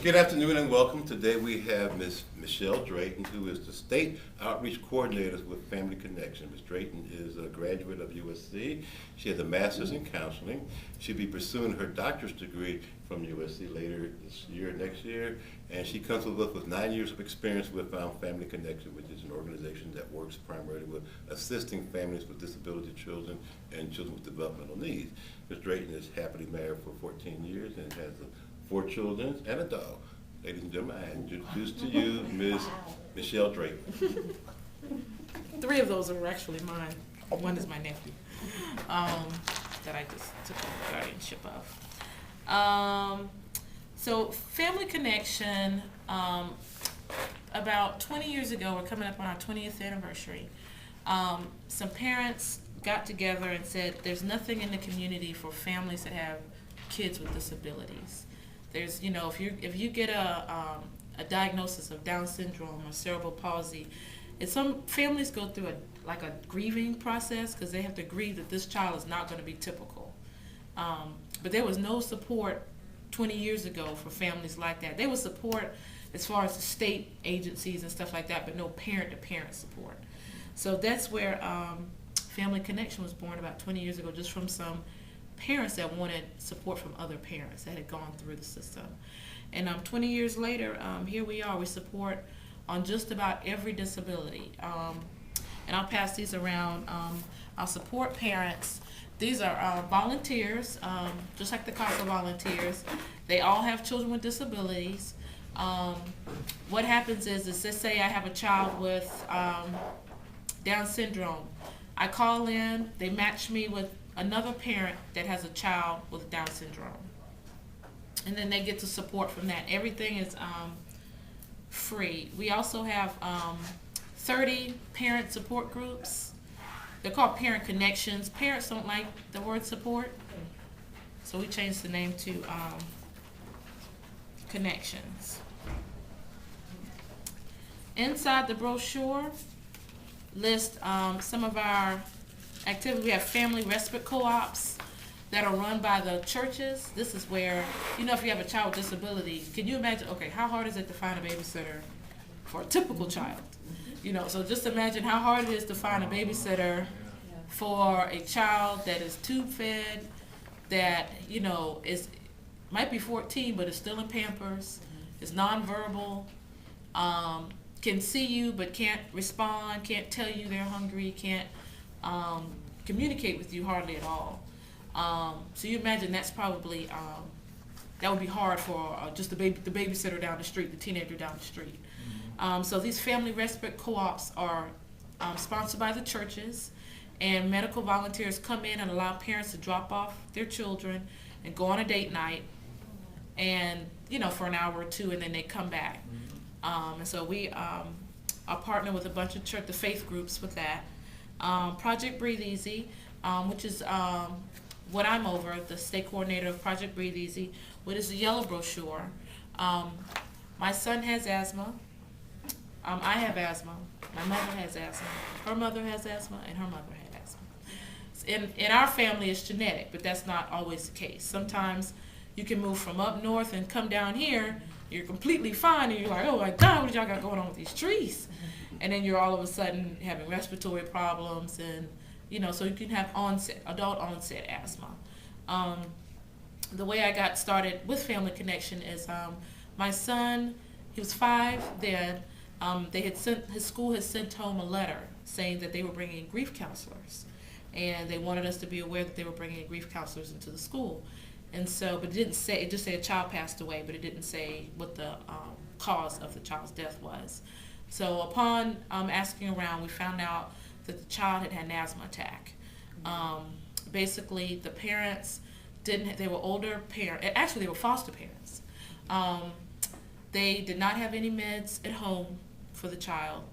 Good afternoon and welcome. Today we have Ms. Michelle Drayton, who is the State Outreach Coordinator with Family Connection. Ms. Drayton is a graduate of USC. She has a master's in counseling. She'll be pursuing her doctorate degree from USC later this year, next year. And she comes with us with 9 years of experience with Family Connection, which is an organization that works primarily with assisting families with disability children and children with developmental needs. Ms. Drayton is happily married for 14 years and has 4 children and a dog. Ladies and gentlemen, I introduce to you Ms. Michelle Drayton. 3 of those are actually mine. 1 is my nephew that I just took over guardianship of. So Family Connection, about 20 years ago, we're coming up on our 20th anniversary, some parents got together and said there's nothing in the community for families that have kids with disabilities. There's, if you get a diagnosis of Down syndrome or cerebral palsy, some families go through a grieving process because they have to grieve that this child is not going to be typical. But there was no support 20 years ago for families like that. There was support as far as the state agencies and stuff like that, but no parent-to-parent support. So that's where Family Connection was born about 20 years ago, just from some parents that wanted support from other parents that had gone through the system. And 20 years later, here we are. We support on just about every disability. And I'll pass these around. I'll support parents. These are volunteers, just like the CASA volunteers. They all have children with disabilities. What happens is let's say I have a child with Down syndrome. I call in, they match me with another parent that has a child with Down syndrome. And then they get the support from that. Everything is free. We also have 30 parent support groups. They're called Parent Connections. Parents don't like the word support, so we changed the name to Connections. Inside the brochure list some of our activities. We have family respite co-ops that are run by the churches. This is where, if you have a child with disability, can you imagine, okay, how hard is it to find a babysitter for a typical child? So just imagine how hard it is to find a babysitter for a child that is tube fed, that, might be 14, but is still in Pampers, is nonverbal, can see you but can't respond, can't tell you they're hungry, can't communicate with you hardly at all. So you imagine that's probably, that would be hard for just the babysitter down the street, the teenager down the street. So these family respite co-ops are sponsored by the churches, and medical volunteers come in and allow parents to drop off their children and go on a date night, and for an hour or 2, and then they come back. And so we are partnered with a bunch of the faith groups with that. Project Breathe Easy, which is what I'm over, the state coordinator of Project Breathe Easy, which is the yellow brochure. My son has asthma. I have asthma. My mother has asthma. Her mother has asthma, and her mother had asthma. In our family, it's genetic, but that's not always the case. Sometimes you can move from up north and come down here, you're completely fine, and you're like, oh my God, what y'all got going on with these trees? And then you're all of a sudden having respiratory problems, and so you can have adult onset asthma. The way I got started with Family Connection is my son, he was 5 then. His school had sent home a letter saying that they were bringing in grief counselors, and they wanted us to be aware that they were bringing in grief counselors into the school. And so, but it just said a child passed away, but it didn't say what the cause of the child's death was. So upon asking around, we found out that the child had an asthma attack. Basically, the parents they were older parents, actually they were foster parents. They did not have any meds at home for the child.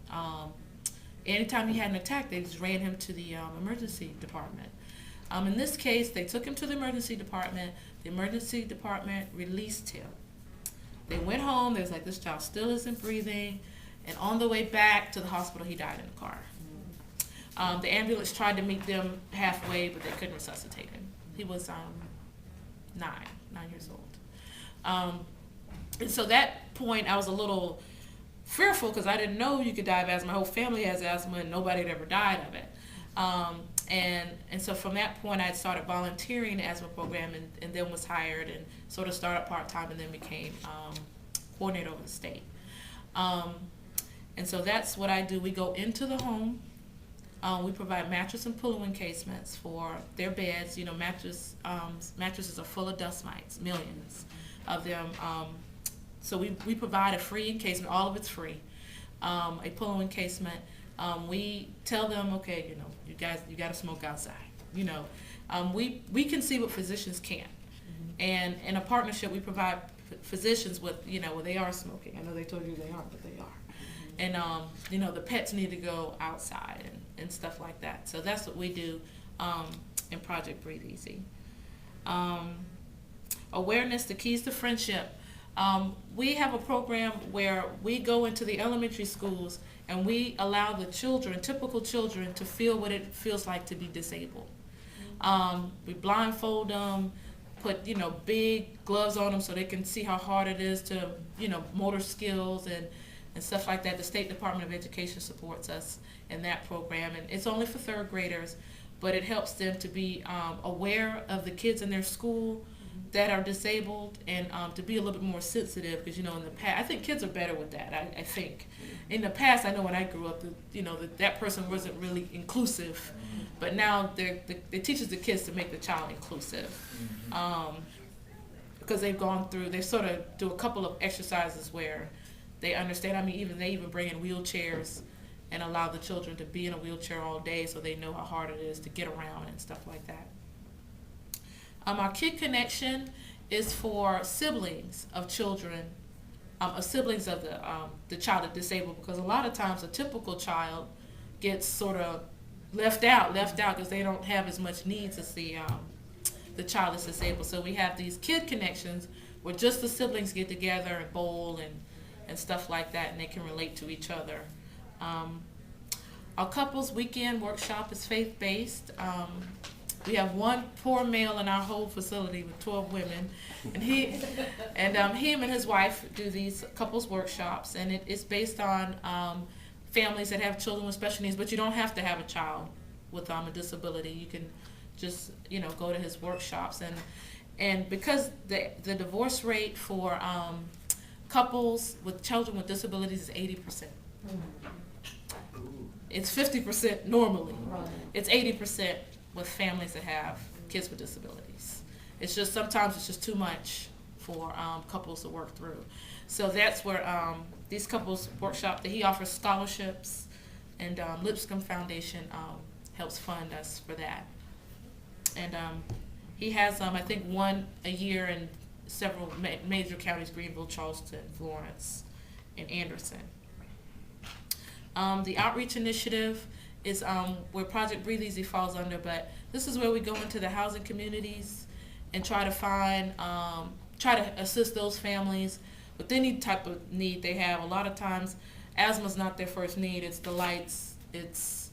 Anytime he had an attack, they just ran him to the emergency department. In this case, they took him to the emergency department. The emergency department released him. They went home. They was like, this child still isn't breathing. And on the way back to the hospital, he died in the car. The ambulance tried to meet them halfway, but they couldn't resuscitate him. He was 9 years old. And so that point, I was a little fearful because I didn't know you could die of asthma. My whole family has asthma, and nobody had ever died of it. And so from that point, I started volunteering in the asthma program, and then was hired and sort of started part-time, and then became coordinator over the state. And so that's what I do. We go into the home. We provide mattress and pillow encasements for their beds. You know, mattresses are full of dust mites, millions of them. So we provide a free encasement. All of it's free. A pillow encasement. We tell them, okay, you know, you guys, you got to smoke outside. You know, we can see what physicians can't. And in a partnership, we provide physicians with, you know, well, they are smoking. I know they told you they aren't, but they are. And, you know, the pets need to go outside and stuff like that. So that's what we do in Project Breathe Easy. Awareness, the keys to friendship. We have a program where we go into the elementary schools and we allow the children, typical children, to feel what it feels like to be disabled. We blindfold them, put, you know, big gloves on them so they can see how hard it is to, you know, motor skills and stuff like that. The State Department of Education supports us in that program, and it's only for third graders, but it helps them to be aware of the kids in their school that are disabled, and to be a little bit more sensitive, because, you know, in the past, I think kids are better with that. I think in the past, I know when I grew up, you know, that person wasn't really inclusive, but now it teaches the kids to make the child inclusive, because they've gone through, they sort of do a couple of exercises where they understand. I mean, they even bring in wheelchairs and allow the children to be in a wheelchair all day, so they know how hard it is to get around and stuff like that. Our Kid Connection is for siblings of children, siblings of the child that's disabled, because a lot of times a typical child gets sort of left out because they don't have as much needs as the child that's disabled. So we have these Kid Connections where just the siblings get together and bowl and stuff like that, and they can relate to each other. Our Couples Weekend Workshop is faith-based. We have one poor male in our whole facility with 12 women, and him and his wife do these couples workshops, and it's based on families that have children with special needs, but you don't have to have a child with a disability. You can just, you know, go to his workshops, and because the divorce rate for couples with children with disabilities is 80%. It's 50% normally. It's 80% with families that have kids with disabilities. It's just, sometimes it's just too much for couples to work through. So that's where these couples workshop, that he offers scholarships, and Lipscomb Foundation helps fund us for that. And he has, I think, one a year in several major counties: Greenville, Charleston, Florence, and Anderson. The Outreach Initiative is where Project Breathe Easy falls under, but this is where we go into the housing communities and try to find, try to assist those families with any type of need they have. A lot of times, asthma's not their first need. It's the lights, it's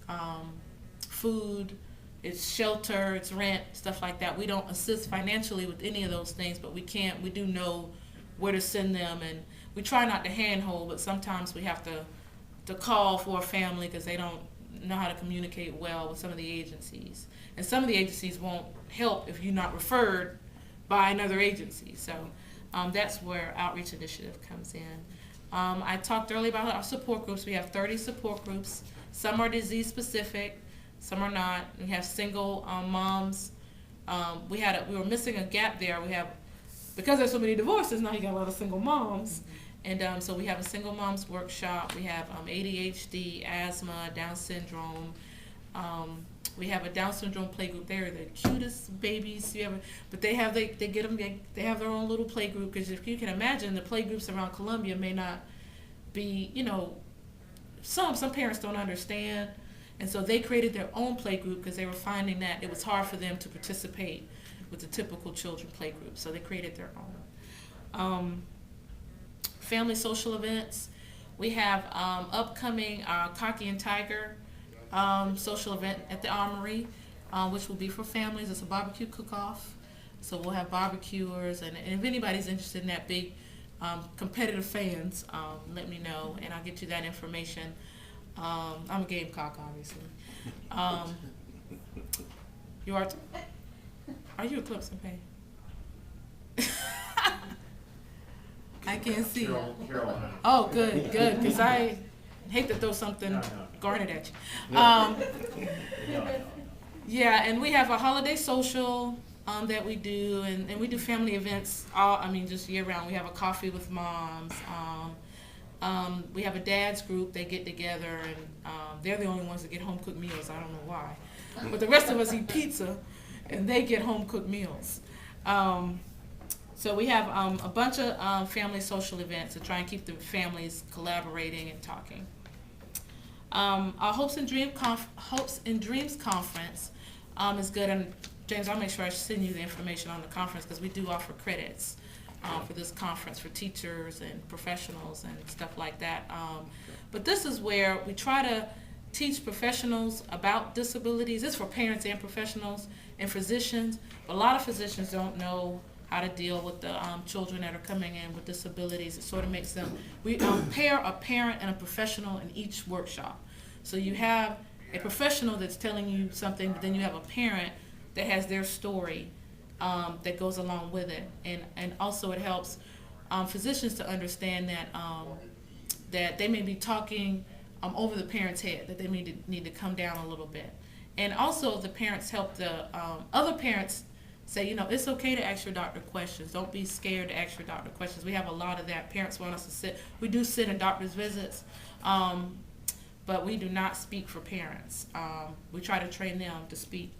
food, it's shelter, it's rent, stuff like that. We don't assist financially with any of those things, but we do know where to send them, and we try not to handhold, but sometimes we have to call for a family because they don't know how to communicate well with some of the agencies. And some of the agencies won't help if you're not referred by another agency. So that's where Outreach Initiative comes in. I talked earlier about our support groups. We have 30 support groups. Some are disease specific, some are not. We have single moms. We were missing a gap there. Because there's so many divorces, now you got a lot of single moms. And so we have a single moms workshop. We have ADHD, asthma, Down syndrome. We have a Down syndrome play group. They're the cutest babies you ever. But they have their own little play group, because if you can imagine, the play groups around Columbia may not be, you know, some parents don't understand, and so they created their own play group because they were finding that it was hard for them to participate with the typical children play group. So they created their own. Family social events. We have upcoming Cocky and Tiger social event at the Armory, which will be for families. It's a barbecue cook-off. So we'll have barbecuers, and if anybody's interested in that big competitive fans, let me know, and I'll get you that information. I'm a Gamecock, obviously. You are you a Clemson fan? I can't see. Carolina. Oh, good, because I hate to throw something No. garnet at you. No. Yeah, and we have a holiday social that we do, and we do family events just year round. We have a coffee with moms. We have a dad's group. They get together, and they're the only ones that get home cooked meals. I don't know why, but the rest of us eat pizza, and they get home cooked meals. So we have a bunch of family social events to try and keep the families collaborating and talking. Our Hopes and Dreams conference is good, and James, I'll make sure I send you the information on the conference because we do offer credits for this conference for teachers and professionals and stuff like that. But this is where we try to teach professionals about disabilities. It's for parents and professionals and physicians. But a lot of physicians don't know how to deal with the children that are coming in with disabilities. It sort of makes them, we pair a parent and a professional in each workshop. So you have a professional that's telling you something, but then you have a parent that has their story that goes along with it. And also it helps physicians to understand that that they may be talking over the parent's head, that they need to come down a little bit. And also the parents help the other parents say, it's okay to ask your doctor questions. Don't be scared to ask your doctor questions. We have a lot of that. Parents want us to sit. We do sit in doctor's visits, but we do not speak for parents. We try to train them to speak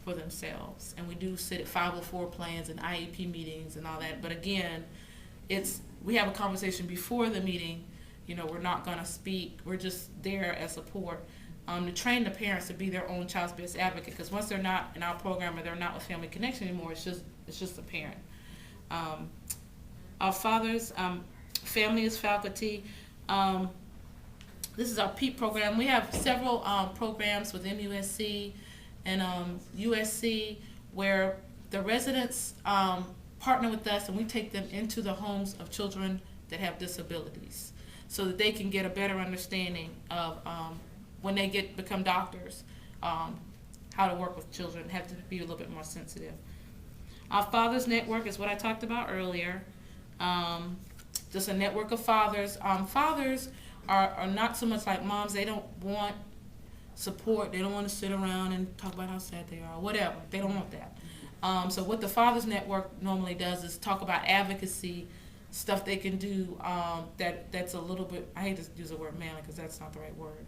for themselves. And we do sit at 504 plans and IEP meetings and all that. But again, we have a conversation before the meeting. We're not going to speak. We're just there as support. To train the parents to be their own child's best advocate, because once they're not in our program or they're not with Family Connection anymore, it's just a parent. Our fathers, family is faculty. This is our PEEP program. We have several programs with MUSC and USC where the residents partner with us, and we take them into the homes of children that have disabilities so that they can get a better understanding of when they become doctors, how to work with children, have to be a little bit more sensitive. Our Fathers Network is what I talked about earlier. Just a network of fathers. Fathers are not so much like moms. They don't want support. They don't want to sit around and talk about how sad they are, whatever. They don't want that. So what the Fathers Network normally does is talk about advocacy, stuff they can do that's a little bit, I hate to use the word manly because that's not the right word,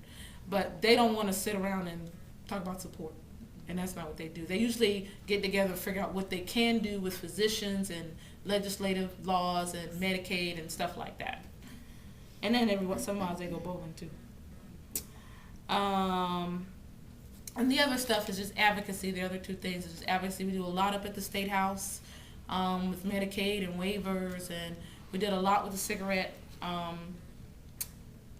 but they don't want to sit around and talk about support, and that's not what they do. They usually get together and figure out what they can do with physicians and legislative laws and Medicaid and stuff like that. And then sometimes they go bowling too. And the other stuff is just advocacy. The other two things is just advocacy. We do a lot up at the State House with Medicaid and waivers, and we did a lot with the cigarette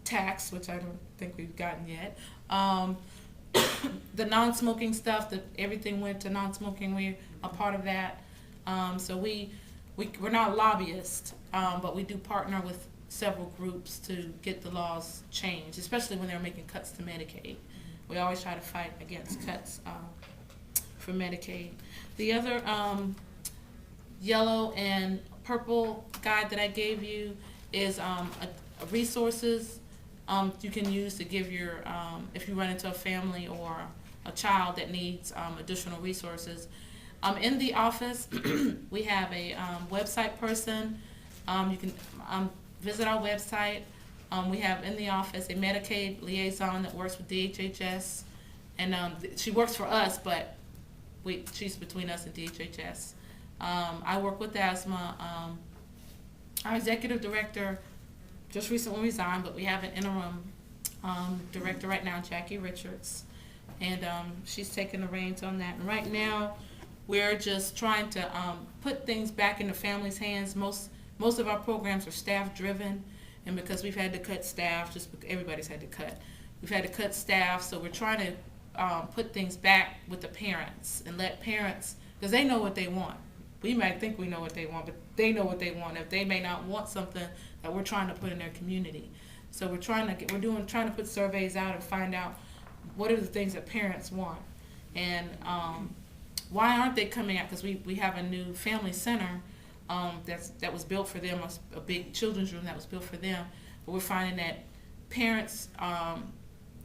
tax, which I don't think we've gotten yet. The non-smoking stuff, everything went to non-smoking. We're a part of that. So we're not lobbyists, but we do partner with several groups to get the laws changed, especially when they're making cuts to Medicaid. We always try to fight against cuts for Medicaid. The other yellow and purple guide that I gave you is resources you can use to give your, if you run into a family or a child that needs additional resources. In the office, we have a website person. You can visit our website. We have in the office a Medicaid liaison that works with DHHS, and she works for us, but she's between us and DHHS. I work with asthma. Our executive director just recently resigned, but we have an interim director right now, Jackie Richards, and she's taking the reins on that. And right now, we're just trying to put things back in the family's hands. Most of our programs are staff-driven, and because we've had to cut staff, everybody's had to cut. We've had to cut staff, so we're trying to put things back with the parents and let parents, because they know what they want. we might think we know what they want, but they know what they want. If they may not want something that we're trying to put in their community. So we're trying to put surveys out and find out what are the things that parents want. And why aren't they coming out? Because we have a new family center that was built for them, a big children's room that was built for them. But we're finding that parents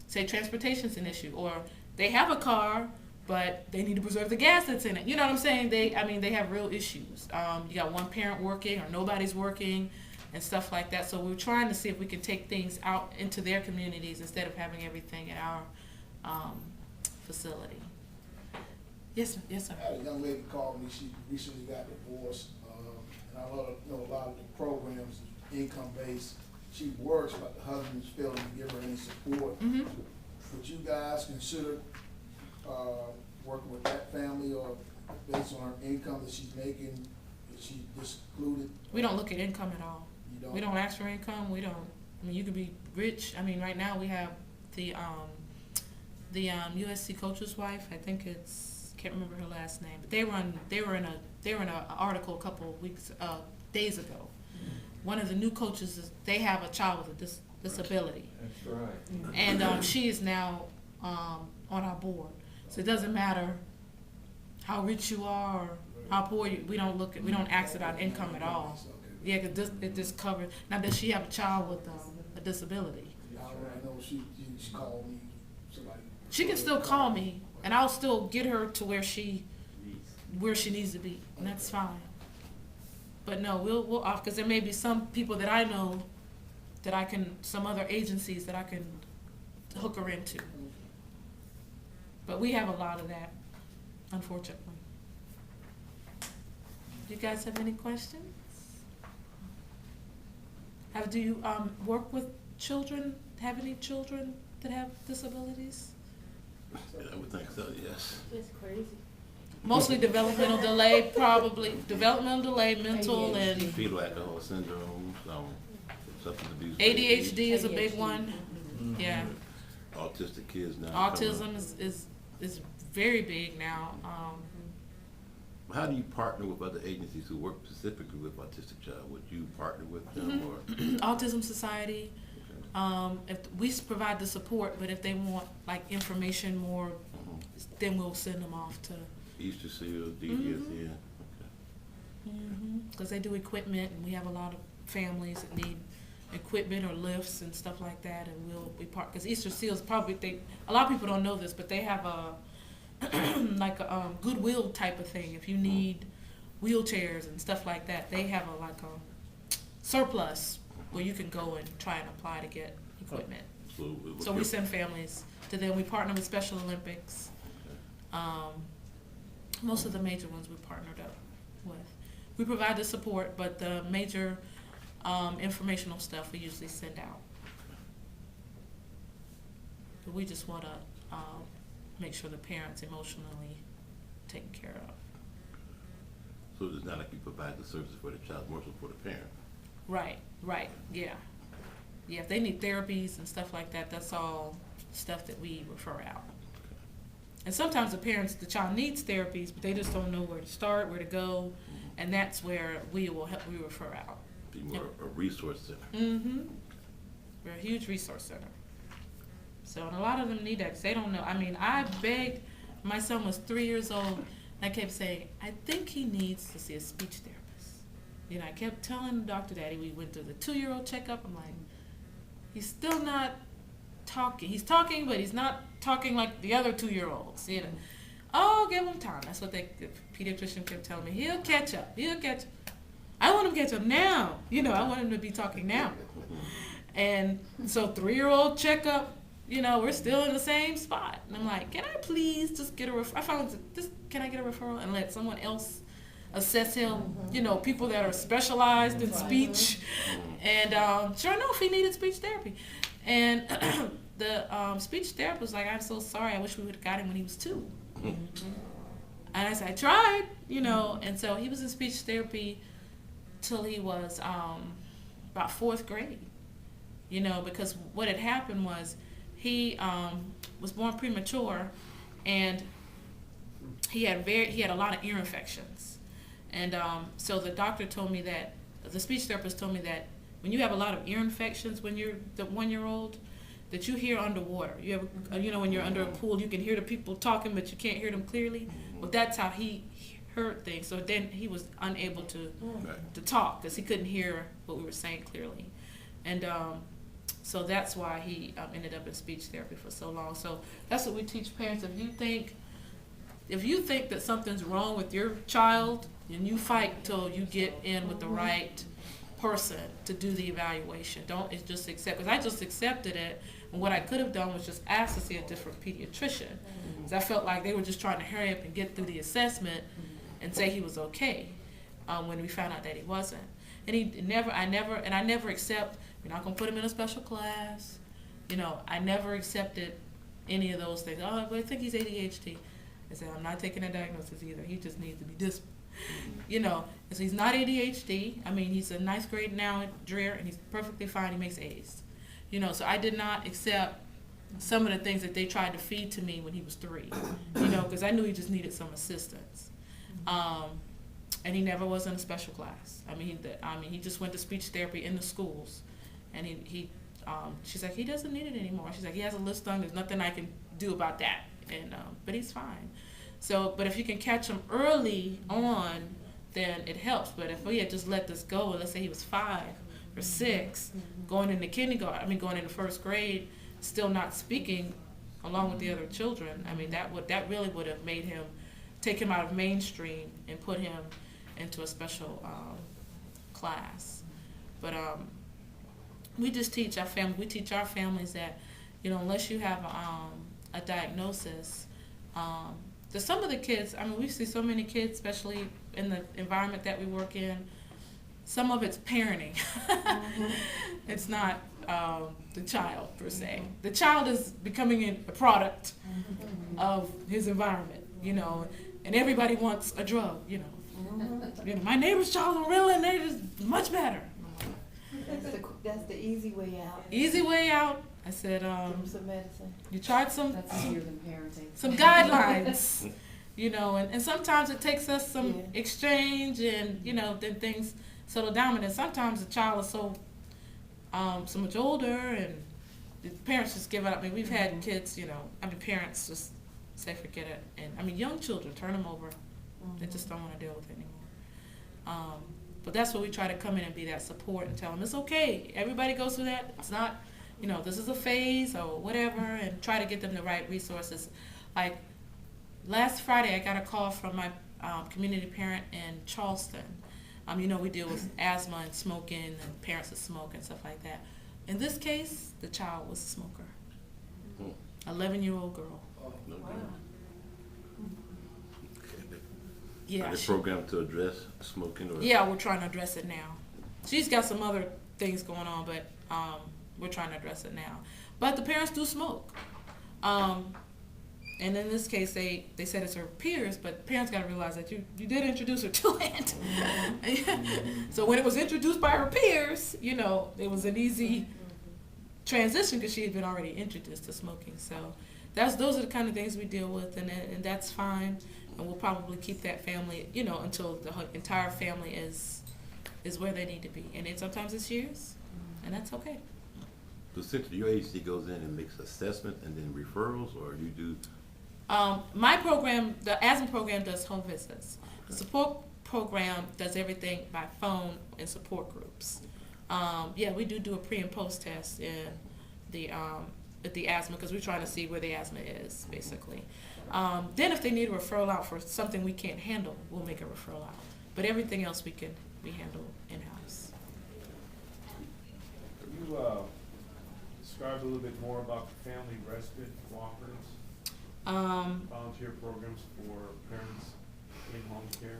say transportation's an issue, or they have a car, but they need to preserve the gas that's in it. You know what I'm saying? They have real issues. You got one parent working or nobody's working and stuff like that. So we're trying to see if we can take things out into their communities instead of having everything at our facility. Yes, sir. Yes, sir. I had a young lady call me. She recently got divorced, and I know a lot of the programs, income based. She works, but the husband's failing to give her any support. Mm-hmm. Would you guys consider working with that family, or based on her income that she's making, is she excluded? We don't look at income at all. You don't? We don't ask for income. We don't. I mean, you could be rich. I mean, right now we have the USC coach's wife. I think can't remember her last name, but they were in an article a couple of days ago. One of the new coaches they have a child with a disability. That's right. And she is now on our board. So it doesn't matter how rich you are or how poor you. We don't ask about income at all. Yeah, cause it just covers. Now, does she have a child with a disability? I know she called me. Somebody. She can still call me, and I'll still get her to where she needs to be, and that's fine. But no, we'll off, because there may be some people that I know that some other agencies that I can hook her into. But we have a lot of that, unfortunately. Do you guys have any questions? Do you work with children? Have any children that have disabilities? I would think so, yes. That's crazy. Mostly developmental delay, probably. Developmental delay, mental, and Fetal alcohol syndrome, substance abuse. ADHD is a big one. Yeah. Autistic kids now. Autism is very big now. How do you partner with other agencies who work specifically with autistic child? Would you partner with them or? Autism Society. If we provide the support, but if they want like information more, then we'll send them off to Easter Seal, DDSN. because they do equipment, and we have a lot of families that need equipment or lifts and stuff like that, and we part because Easter Seals probably a lot of people don't know this, but they have a like a Goodwill type of thing. If you need wheelchairs and stuff like that, they have a surplus where you can go and try and apply to get equipment. So we send families to them. We partner with Special Olympics. Most of the major ones we partnered up with. We provide the support, but the major informational stuff we usually send out. But we just want to make sure the parents emotionally taken care of. So it's not like you provide the services for the child, more so for the parent. Right, yeah. Yeah, if they need therapies and stuff like that, that's all stuff that we refer out. And sometimes the child needs therapies, but they just don't know where to start, where to go, and that's where we refer out. Be more a resource center. Mm-hmm. We're a huge resource center. So, and a lot of them need that because they don't know. I mean, I begged, my son was 3 years old, and I kept saying, I think he needs to see a speech therapist. You know, I kept telling Dr. Daddy, we went through the 2-year-old checkup. I'm like, he's still not talking. He's talking, but he's not talking like the other 2-year-olds, you know. Oh, give him time. That's what the pediatrician kept telling me. He'll catch up. I want him to catch up now. You know, I want him to be talking now. And so 3-year-old checkup, you know, we're still in the same spot. And I'm like, can I please just get a referral? I found can I get a referral and let someone else assess him? You know, people that are specialized in speech. And sure enough, he needed speech therapy. And the speech therapist was like, I'm so sorry. I wish we would have got him when he was 2. And I said, I tried, you know. And so he was in speech therapy till he was about 4th grade. You know, because what had happened was he was born premature, and he had a lot of ear infections, And so the doctor told me that, the speech therapist told me that when you have a lot of ear infections when you're the 1-year-old, that you hear underwater. You have, you know, when you're under a pool, you can hear the people talking, but you can't hear them clearly. Well, that's how he heard things. So then he was unable to talk because he couldn't hear what we were saying clearly. And so that's why he ended up in speech therapy for so long. So that's what we teach parents. If you think that something's wrong with your child, and you fight till you get in with the right person to do the evaluation. Don't just accept, because I just accepted it, and what I could have done was just ask to see a different pediatrician. Because I felt like they were just trying to hurry up and get through the assessment and say he was okay, when we found out that he wasn't. And I never accept, you're not gonna put him in a special class. You know, I never accepted any of those things. Oh, but I think he's ADHD. I said, I'm not taking that diagnosis either. He just needs to be disciplined. You know, so he's not ADHD. I mean, he's in 9th grade now at Dreher, and he's perfectly fine. He makes A's. You know, so I did not accept some of the things that they tried to feed to me when he was 3. You know, because I knew he just needed some assistance. And he never was in a special class. I mean, he just went to speech therapy in the schools, and she's like, he doesn't need it anymore. She's like, he has a list done. There's nothing I can do about that. And but he's fine. So, but if you can catch him early on, then it helps. But if we had just let this go, let's say he was 5 or 6, going into kindergarten, going into 1st grade, still not speaking along with the other children, I mean, that really would have made him, take him out of mainstream and put him into a special class. But we just teach our families that, you know, unless you have a diagnosis, there's some of the kids, I mean, we see so many kids, especially in the environment that we work in, some of it's parenting. It's not the child, per se. The child is becoming a product of his environment, you know, and everybody wants a drug, you know. You know, my neighbor's child on Ritalin, they're just much better. That's the easy way out. Easy way out. I said, some medicine. You tried some parenting. Some guidelines, you know, and sometimes it takes us some exchange, and you know, then things settle down. And then sometimes the child is so much older, and the parents just give up. I mean, we've had kids, you know, parents just say forget it, and young children, turn them over. They just don't want to deal with it anymore. But that's where we try to come in and be that support and tell them it's okay. Everybody goes through that. It's not, you know, this is a phase or whatever, and try to get them the right resources. Like last Friday, I got a call from my community parent in Charleston. You know, we deal with asthma and smoking, and parents that smoke and stuff like that. In this case, the child was a smoker. 11-year-old girl. No Wow. Yeah. Are they programmed to address smoking? Or? Yeah, we're trying to address it now. She's got some other things going on, but we're trying to address it now. But the parents do smoke. And in this case, they said it's her peers, but parents got to realize that you did introduce her to it. So when it was introduced by her peers, you know, it was an easy transition because she had been already introduced to smoking. So those are the kind of things we deal with, and that's fine. And we'll probably keep that family, you know, until the entire family is where they need to be. And sometimes it's years, and that's okay. So essentially, your agency goes in and makes assessment and then referrals, or you do? My program, the asthma program, does home visits. The support program does everything by phone and support groups. Yeah, we do a pre and post test in the asthma, because we're trying to see where the asthma is, basically. Then if they need a referral out for something we can't handle, we'll make a referral out. But everything else we handle in-house. Could you describe a little bit more about the family respite cooperatives? Volunteer programs for parents in home care?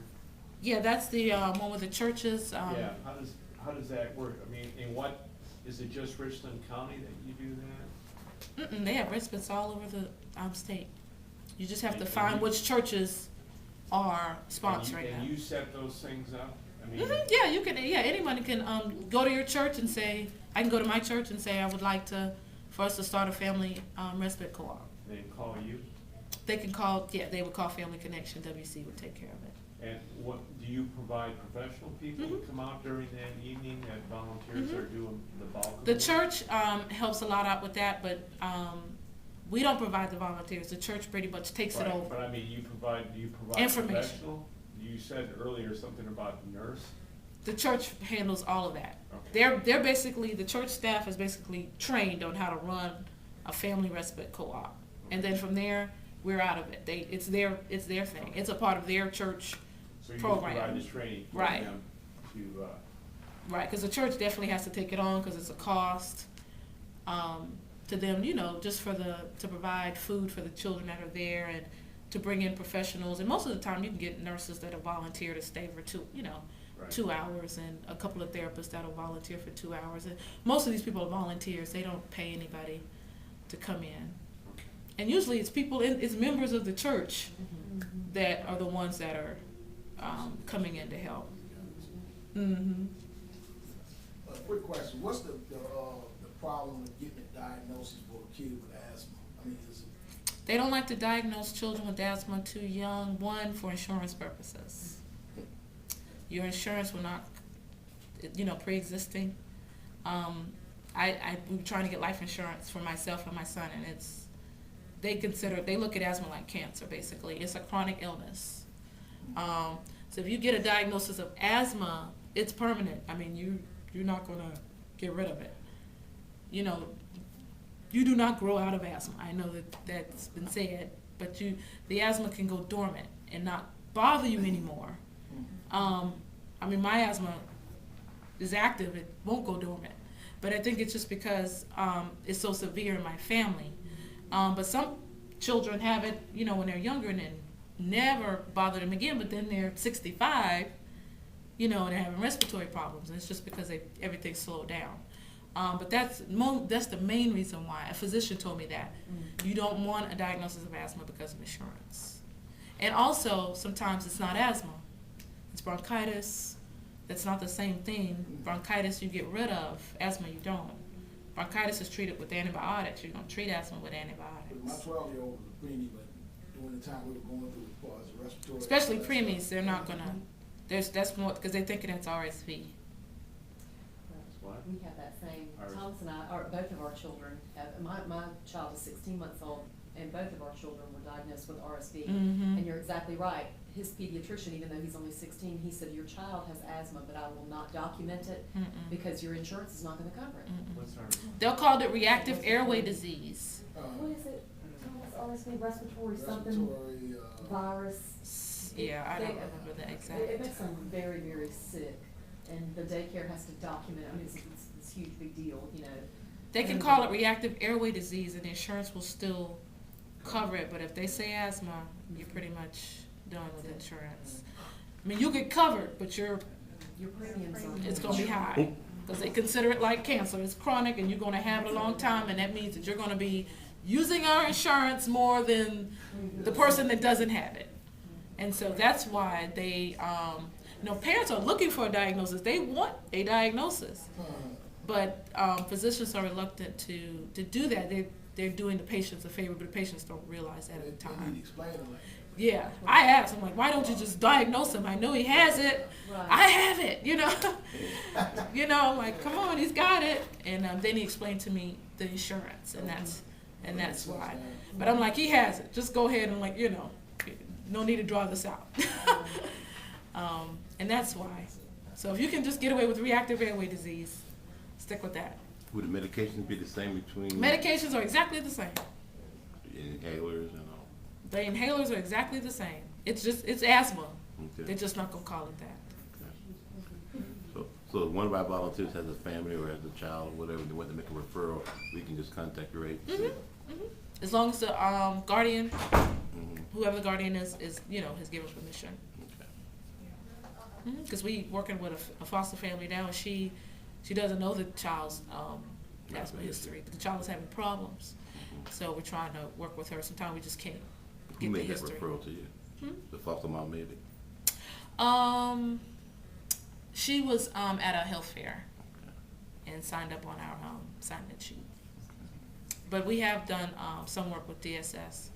Yeah, that's the one with the churches. Yeah, how does that work? I mean, is it just Richland County that you do that? They have respites all over the state. You just have to find which churches are sponsoring them. And you set those things up? I mean, Yeah, you can. Yeah, anyone can go to your church and say, I can go to my church and say I would like for us to start a family respite co-op. they call you? They can call. Yeah, they would call Family Connection. WC would take care of it. And what, do you provide professional people to come out during that evening that volunteers are doing the bulk of The work? church helps a lot out with that, but we don't provide the volunteers. The church pretty much takes it Right, over. but I mean, do you provide Information. professional? You said earlier something about nurse. The church handles all of that. Okay. They're basically, the church staff is basically trained on how to run a family respite co-op, and then from there we're out of it. It's their thing. It's a part of their church So you program. provide the training for Right. them to, Right, because the church definitely has to take it on because it's a cost to them, you know, just to provide food for the children that are there and to bring in professionals. And most of the time you can get nurses that'll volunteer to stay for 2 hours, and a couple of therapists that'll volunteer for 2 hours. And most of these people are volunteers. They don't pay anybody to come in. And usually it's members of the church that are the ones that are coming in to help. Mm-hmm. Quick question, what's the problem with getting a diagnosis for a kid with asthma? I mean, is it? They don't like to diagnose children with asthma too young, one, for insurance purposes. Your insurance will not, pre-existing. I'm trying to get life insurance for myself and my son, and they look at asthma like cancer, basically. It's a chronic illness. So if you get a diagnosis of asthma, it's permanent. I mean, you're not gonna get rid of it. You know, you do not grow out of asthma. I know that's been said, but the asthma can go dormant and not bother you anymore. I mean, my asthma is active. It won't go dormant. But I think it's just because it's so severe in my family. But some children have it, when they're younger and then never bother them again, but then they're 65, and they're having respiratory problems. And it's just because everything's slowed down. But that's the main reason why. A physician told me that. You don't want a diagnosis of asthma because of insurance. And also, sometimes it's not asthma. It's bronchitis. That's not the same thing. Bronchitis you get rid of. Asthma you don't. Bronchitis is treated with antibiotics. You don't treat asthma with antibiotics. My 12-year-old was a preemie, but during the time we were going through as far as respiratory. Especially preemies, they're not gonna. That's more because they're thinking it's RSV. what? We have that same, Ours. Thomas and I, both of our children have, my child is 16 months old, and both of our children were diagnosed with RSV. Mm-hmm. And you're exactly right. His pediatrician, even though he's only 16, he said, your child has asthma, but I will not document it because your insurance is not gonna cover it. What's our? They'll call it reactive airway disease. What is it? Thomas, RSV, respiratory something, Respiratory, virus. Yeah, I don't They- remember the It exact. makes them very, very sick, and the daycare has to document it. I mean, it's a huge, big deal, They can call it reactive airway disease, and the insurance will still cover it. But if they say asthma, you're pretty much done with insurance. I mean, you get covered, but Your premiums are. it's gonna be high because they consider it like cancer. It's chronic, and you're gonna have it a long time, and that means that you're gonna be using our insurance more than the person that doesn't have it. And so that's why they, parents are looking for a diagnosis. They want a diagnosis, but physicians are reluctant to do that. They're doing the patients a favor, but the patients don't realize that at the They need time. to explain it like. Yeah, I asked him, like, why don't you just diagnose him? I know he has it. Right. I have it, I'm like, come on, he's got it. And then he explained to me the insurance, and that's why. But I'm like, he has it. Just go ahead and no need to draw this out. And that's why. So if you can just get away with reactive airway disease, stick with that. Would the medications be the same between? Medications are exactly the same. Inhalers and all? The inhalers are exactly the same. It's asthma. Okay. They're just not gonna call it that. So if one of our volunteers has a family or has a child, or whatever, they want to make a referral, we can just contact your agency? As long as the guardian, Mhm. whoever the guardian is has given permission. Okay. Because we working with a foster family now, and she doesn't know the child's asthma history. The child is having problems, so we're trying to work with her. Sometimes we just can't Who get the made that history. referral to you? The foster mom made it? She was at a health fair and signed up on our sign-in sheet. But we have done some work with DSS,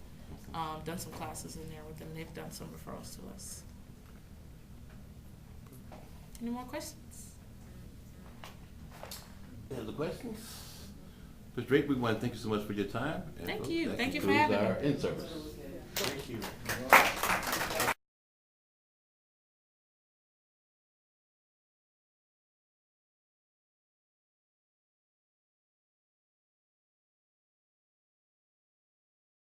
done some classes in there with them. They've done some referrals to us. Any more questions? Any other questions? Ms. Drake, we want to thank you so much for your time. And Thank folks, you. that Thank you for concludes having our me. in-service. Thank you.